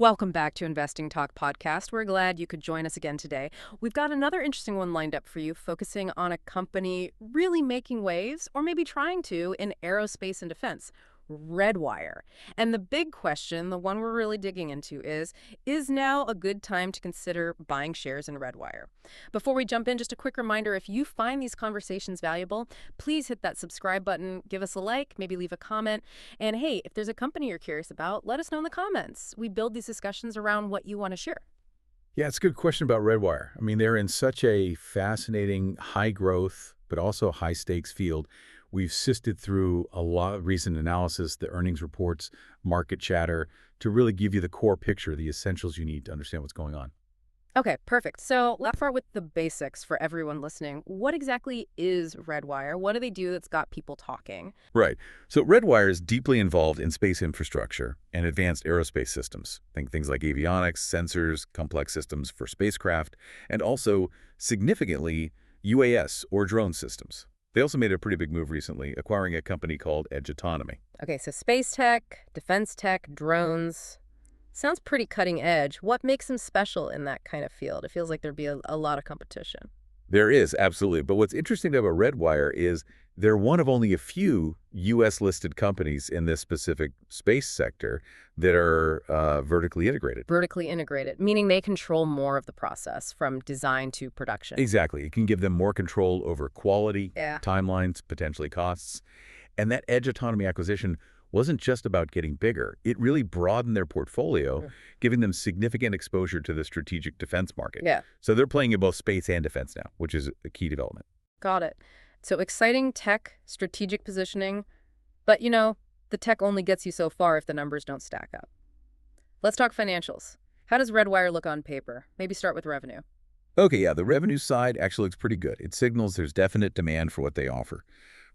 Welcome back to Investing Talk podcast. We're glad you could join us again today. We've got another interesting one lined up for you, focusing on a company really making waves, or maybe trying to, in aerospace and defense, Redwire. And the big question, the one we're really digging into is now a good time to consider buying shares in Redwire? Before we jump in, just a quick reminder, if you find these conversations valuable, please hit that subscribe button, give us a like, maybe leave a comment. And hey, if there's a company you're curious about, let us know in the comments. We build these discussions around what you want to share. Yeah, it's a good question about Redwire. I mean, they're in such a fascinating, high growth, but also high stakes field. We've sifted through a lot of recent analysis, the earnings reports, market chatter, to really give you the core picture, the essentials you need to understand what's going on. Okay, perfect. So let's start with the basics for everyone listening. What exactly is Redwire? What do they do that's got people talking? Right. So Redwire is deeply involved in space infrastructure and advanced aerospace systems. Think things like avionics, sensors, complex systems for spacecraft, and also, significantly, UAS or drone systems. They also made a pretty big move recently, acquiring a company called Edge Autonomy. Okay, so space tech, defense tech, drones. Sounds pretty cutting edge. What makes them special in that kind of field? It feels like there'd be a lot of competition. There is, absolutely. But what's interesting about Redwire is they're one of only a few U.S.-listed companies in this specific space sector that are vertically integrated. Vertically integrated, meaning they control more of the process from design to production. Exactly. It can give them more control over quality, Yeah. timelines, potentially costs. And that Edge Autonomy acquisition wasn't just about getting bigger. It really broadened their portfolio, giving them significant exposure to the strategic defense market. Yeah, So they're playing in both space and defense now, which is a key development. got it. So exciting tech, strategic positioning, but the tech only gets you so far if the numbers don't stack up. Let's talk financials. How does Redwire look on paper? Maybe start with revenue. Okay, yeah, the revenue side actually looks pretty good. It signals there's definite demand for what they offer.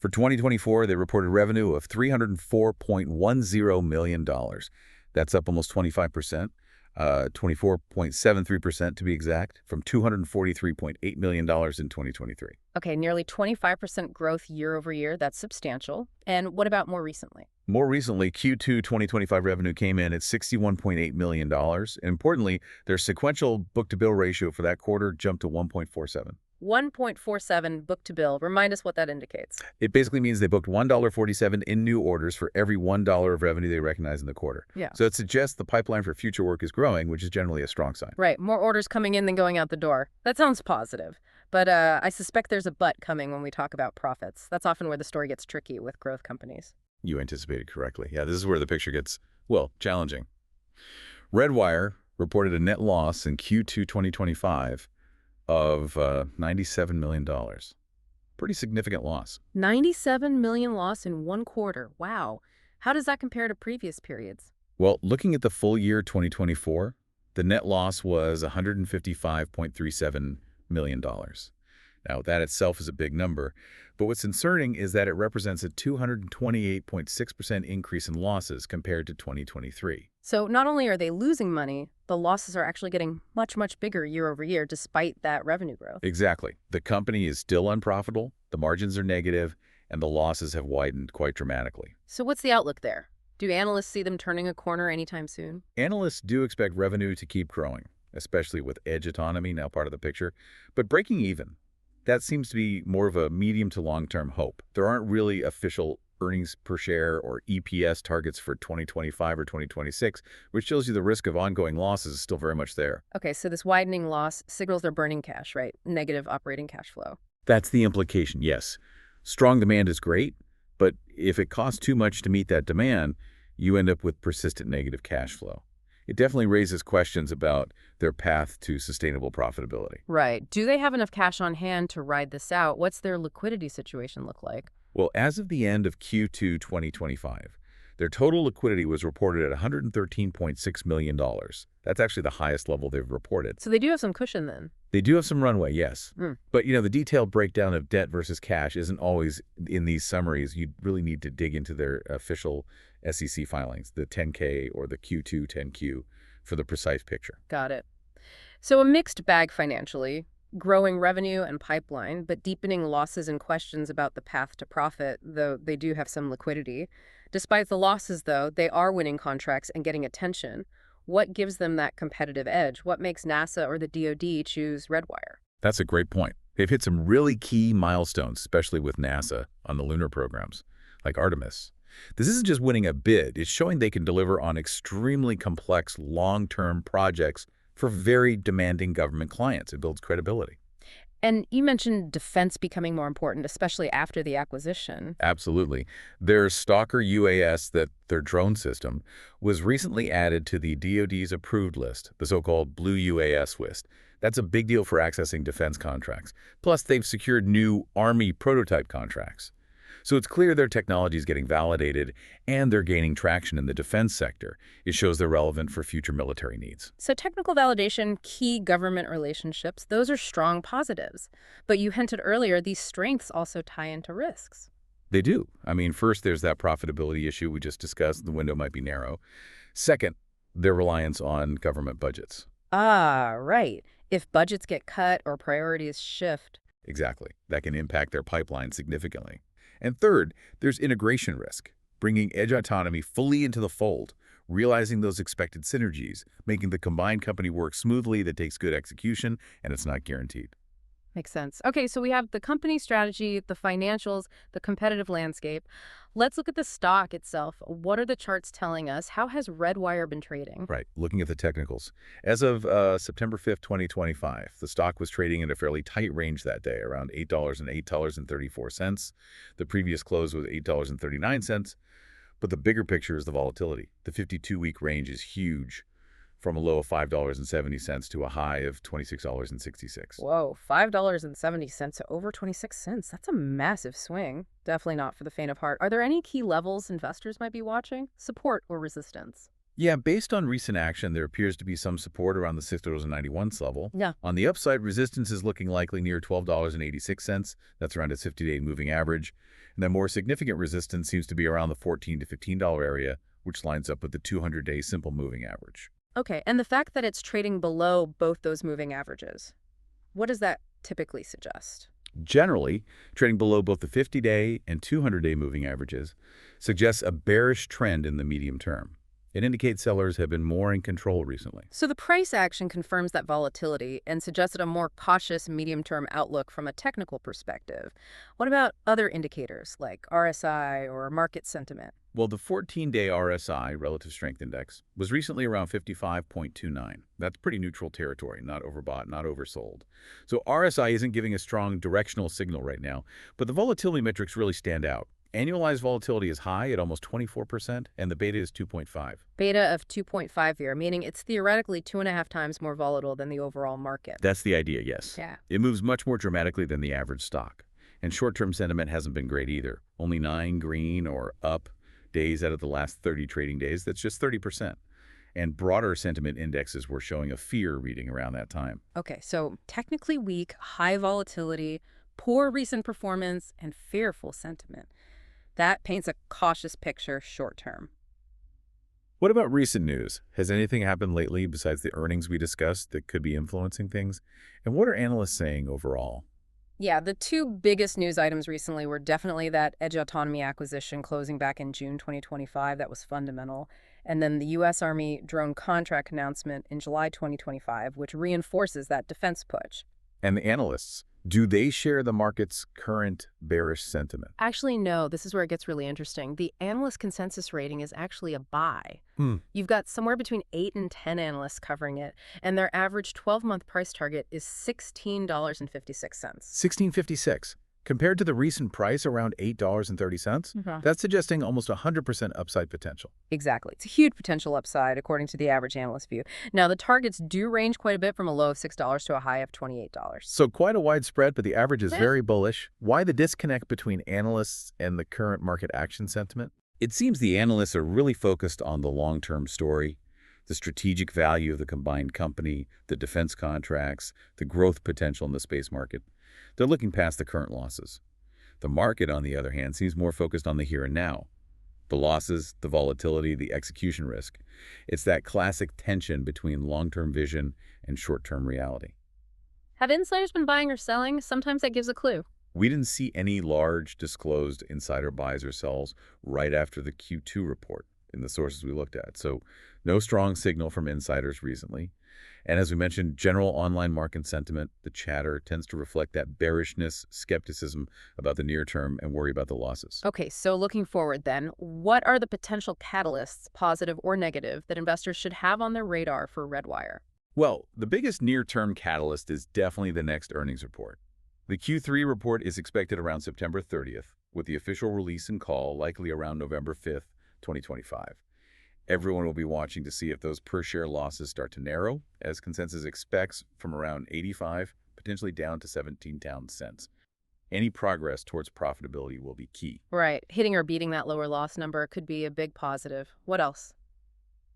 For 2024, they reported revenue of $304.10 million. That's up almost 25%, 24.73% to be exact, from $243.8 million in 2023. Okay, nearly 25% growth year over year. That's substantial. And what about more recently? More recently, Q2 2025 revenue came in at $61.8 million. And importantly, their sequential book-to-bill ratio for that quarter jumped to 1.47. 1.47 book to bill. Remind us what that indicates. It basically means they booked $1.47 in new orders for every $1 of revenue they recognize in the quarter. Yeah. So it suggests the pipeline for future work is growing, which is generally a strong sign. Right, more orders coming in than going out the door. That sounds positive. But I suspect there's a but coming when we talk about profits. That's often where the story gets tricky with growth companies. You anticipated correctly. Yeah, this is where the picture gets, well, challenging. Redwire reported a net loss in Q2 2025 of $97 million. Pretty significant loss. 97 million loss in one quarter. Wow. How does that compare to previous periods? Well, looking at the full year 2024, the net loss was $155.37 million. Now, that itself is a big number, but what's concerning is that it represents a 228.6% increase in losses compared to 2023. So not only are they losing money, the losses are actually getting much, much bigger year over year despite that revenue growth. Exactly. The company is still unprofitable, the margins are negative, and the losses have widened quite dramatically. So what's the outlook there? Do analysts see them turning a corner anytime soon? Analysts do expect revenue to keep growing, especially with Edge Autonomy now part of the picture, but breaking even. That seems to be more of a medium to long-term hope. There aren't really official earnings per share or EPS targets for 2025 or 2026, which shows you the risk of ongoing losses is still very much there. Okay, so this widening loss signals they're burning cash, right? Negative operating cash flow. That's the implication, yes. Strong demand is great, but if it costs too much to meet that demand, you end up with persistent negative cash flow. It definitely raises questions about their path to sustainable profitability. Right. Do they have enough cash on hand to ride this out? What's their liquidity situation look like? Well, as of the end of Q2 2025, their total liquidity was reported at $113.6 million. That's actually the highest level they've reported. So they do have some cushion then. They do have some runway, yes. Mm. But, the detailed breakdown of debt versus cash isn't always in these summaries. You really need to dig into their official SEC filings, the 10K or the Q2 10Q, for the precise picture. Got it. So a mixed bag financially, growing revenue and pipeline, but deepening losses and questions about the path to profit, though they do have some liquidity. Despite the losses, though, they are winning contracts and getting attention. What gives them that competitive edge? What makes NASA or the DoD choose Redwire? That's a great point. They've hit some really key milestones, especially with NASA on the lunar programs, like Artemis. This isn't just winning a bid, it's showing they can deliver on extremely complex long-term projects for very demanding government clients. It builds credibility. And you mentioned defense becoming more important, especially after the acquisition. Absolutely. Their Stalker UAS, their drone system, was recently added to the DoD's approved list, the so-called Blue UAS list. That's a big deal for accessing defense contracts. Plus, they've secured new Army prototype contracts. So it's clear their technology is getting validated and they're gaining traction in the defense sector. It shows they're relevant for future military needs. So technical validation, key government relationships, those are strong positives. But you hinted earlier, these strengths also tie into risks. They do. I mean, first, there's that profitability issue we just discussed. The window might be narrow. Second, their reliance on government budgets. Ah, right. If budgets get cut or priorities shift. Exactly. That can impact their pipeline significantly. And third, there's integration risk, bringing edge autonomy fully into the fold, realizing those expected synergies, making the combined company work smoothly that takes good execution, and it's not guaranteed. Makes sense. Okay, so we have the company strategy, the financials, the competitive landscape. Let's look at the stock itself. What are the charts telling us? How has Redwire been trading? Right, looking at the technicals. As of September 5th, 2025, the stock was trading in a fairly tight range that day, around $8 and $8.34. The previous close was $8.39, but the bigger picture is the volatility. The 52-week range is huge, from a low of $5.70 to a high of $26.66. Whoa, $5.70 to over 26 cents. That's a massive swing. Definitely not for the faint of heart. Are there any key levels investors might be watching? Support or resistance? Yeah, based on recent action, there appears to be some support around the $6.91 level. Yeah. On the upside, resistance is looking likely near $12.86. That's around its 50-day moving average. And the more significant resistance seems to be around the $14 to $15 area, which lines up with the 200-day simple moving average. Okay, and the fact that it's trading below both those moving averages, what does that typically suggest? Generally, trading below both the 50-day and 200-day moving averages suggests a bearish trend in the medium term. It indicates sellers have been more in control recently. So the price action confirms that volatility and suggested a more cautious medium-term outlook from a technical perspective. What about other indicators like RSI or market sentiment? Well, the 14-day RSI, Relative Strength Index, was recently around 55.29. That's pretty neutral territory, not overbought, not oversold. So RSI isn't giving a strong directional signal right now, but the volatility metrics really stand out. Annualized volatility is high at almost 24%, and the beta is 2.5. Beta of 2.5 here, meaning it's theoretically 2.5 times more volatile than the overall market. That's the idea, yes. Yeah. It moves much more dramatically than the average stock. And short-term sentiment hasn't been great either. Only 9 green or up days out of the last 30 trading days. That's just 30%. And broader sentiment indexes were showing a fear reading around that time. Okay, so technically weak, high volatility, poor recent performance, and fearful sentiment. That paints a cautious picture short term. What about recent news? Has anything happened lately besides the earnings we discussed that could be influencing things? And what are analysts saying overall? Yeah, the two biggest news items recently were definitely that Edge Autonomy acquisition closing back in June 2025. That was fundamental. And then the U.S. Army drone contract announcement in July 2025, which reinforces that defense push. And the analysts, do they share the market's current bearish sentiment? Actually, no. This is where it gets really interesting. The analyst consensus rating is actually a buy. You've got somewhere between 8 and 10 analysts covering it, and their average 12-month price target is $16.56. $16.56. Compared to the recent price around $8.30, that's suggesting almost 100% upside potential. Exactly. It's a huge potential upside, according to the average analyst view. Now, the targets do range quite a bit from a low of $6 to a high of $28. So quite a wide spread, but the average is very bullish. Why the disconnect between analysts and the current market action sentiment? It seems the analysts are really focused on the long-term story, the strategic value of the combined company, the defense contracts, the growth potential in the space market. They're looking past the current losses. The market, on the other hand, seems more focused on the here and now. The losses, the volatility, the execution risk. It's that classic tension between long-term vision and short-term reality. Have insiders been buying or selling? Sometimes that gives a clue. We didn't see any large disclosed insider buys or sells right after the Q2 report in the sources we looked at. So No strong signal from insiders recently. And as we mentioned, general online market sentiment, the chatter, tends to reflect that bearishness, skepticism about the near term, and worry about the losses. Okay, so looking forward then, what are the potential catalysts, positive or negative, that investors should have on their radar for Redwire? Well, the biggest near-term catalyst is definitely the next earnings report. The Q3 report is expected around September 30th, with the official release and call likely around November 5th, 2025. Everyone will be watching to see if those per-share losses start to narrow, as consensus expects from around 85, potentially down to 17 cents. Any progress towards profitability will be key. Right, hitting or beating that lower loss number could be a big positive. What else?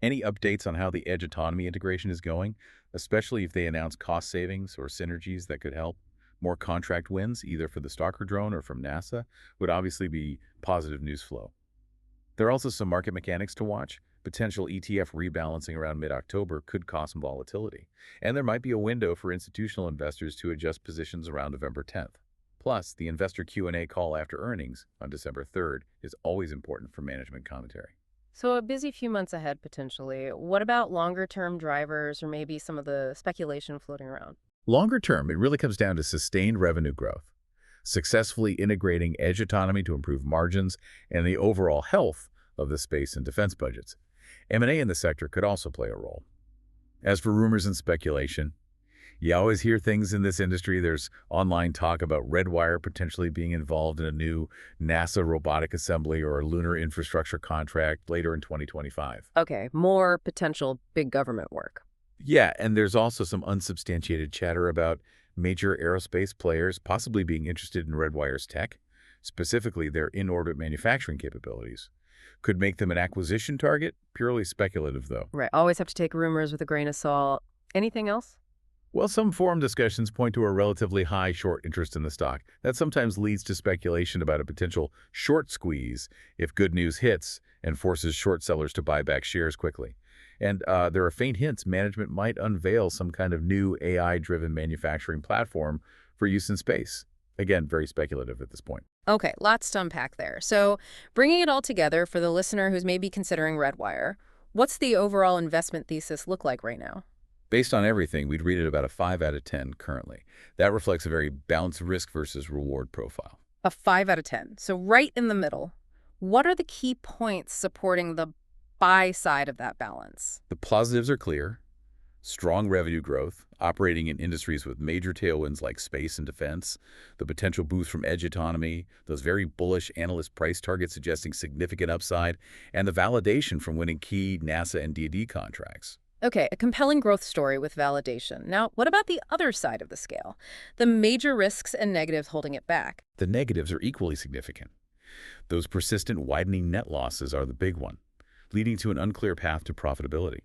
Any updates on how the edge autonomy integration is going, especially if they announce cost savings or synergies that could help? More contract wins, either for the Stalker drone or from NASA, would obviously be positive news flow. There are also some market mechanics to watch. Potential ETF rebalancing around mid-October could cause some volatility, and there might be a window for institutional investors to adjust positions around November 10th. Plus, the investor Q&A call after earnings on December 3rd is always important for management commentary. So a busy few months ahead, potentially. What about longer-term drivers or maybe some of the speculation floating around? Longer term, it really comes down to sustained revenue growth, successfully integrating edge autonomy to improve margins, and the overall health of the space and defense budgets. M&A in the sector could also play a role. As for rumors and speculation, you always hear things in this industry. There's online talk about Redwire potentially being involved in a new NASA robotic assembly or lunar infrastructure contract later in 2025. Okay, more potential big government work. Yeah, and there's also some unsubstantiated chatter about major aerospace players possibly being interested in Redwire's tech, specifically their in-orbit manufacturing capabilities. Could make them an acquisition target, purely speculative though. Right, always have to take rumors with a grain of salt. Anything else? Well, some forum discussions point to a relatively high short interest in the stock. That sometimes leads to speculation about a potential short squeeze if good news hits and forces short sellers to buy back shares quickly. And there are faint hints management might unveil some kind of new AI-driven manufacturing platform for use in space. Again, very speculative at this point. Okay, lots to unpack there. So bringing it all together for the listener who's maybe considering Redwire, what's the overall investment thesis look like right now? Based on everything, we'd rate it about a 5 out of 10 currently. That reflects a very balanced risk versus reward profile. A 5 out of 10. So right in the middle. What are the key points supporting the buy side of that balance? The positives are clear. Strong revenue growth, operating in industries with major tailwinds like space and defense, the potential boost from edge autonomy, those very bullish analyst price targets suggesting significant upside, and the validation from winning key NASA and DoD contracts. Okay, a compelling growth story with validation. Now, what about the other side of the scale? The major risks and negatives holding it back. The negatives are equally significant. Those persistent widening net losses are the big one, leading to an unclear path to profitability.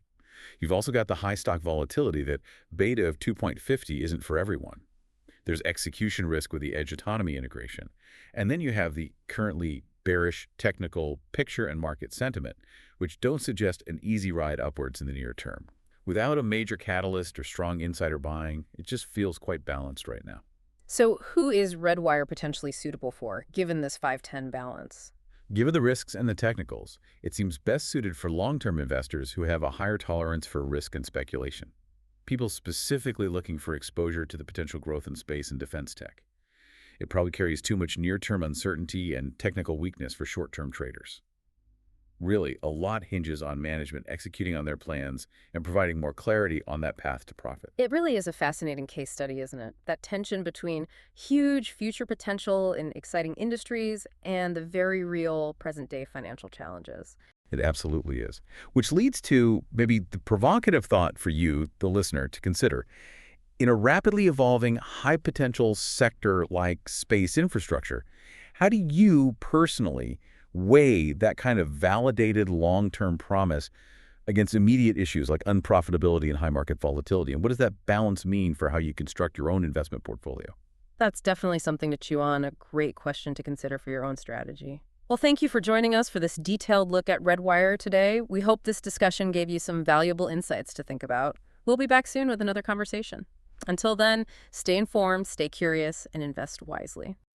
You've also got the high stock volatility that beta of 2.50 isn't for everyone. There's execution risk with the edge autonomy integration. And then you have the currently bearish technical picture and market sentiment, which don't suggest an easy ride upwards in the near term. Without a major catalyst or strong insider buying, it just feels quite balanced right now. So who is Redwire potentially suitable for, given this 5-10 balance? Given the risks and the technicals, it seems best suited for long-term investors who have a higher tolerance for risk and speculation. People specifically looking for exposure to the potential growth in space and defense tech. It probably carries too much near-term uncertainty and technical weakness for short-term traders. Really, a lot hinges on management executing on their plans and providing more clarity on that path to profit. It really is a fascinating case study, isn't it? That tension between huge future potential in exciting industries and the very real present-day financial challenges. It absolutely is. Which leads to maybe the provocative thought for you, the listener, to consider. In a rapidly evolving, high-potential sector like space infrastructure, how do you personally weigh that kind of validated long-term promise against immediate issues like unprofitability and high market volatility? And what does that balance mean for how you construct your own investment portfolio? That's definitely something to chew on, a great question to consider for your own strategy. Well, thank you for joining us for this detailed look at Redwire today. We hope this discussion gave you some valuable insights to think about. We'll be back soon with another conversation. Until then, stay informed, stay curious, and invest wisely.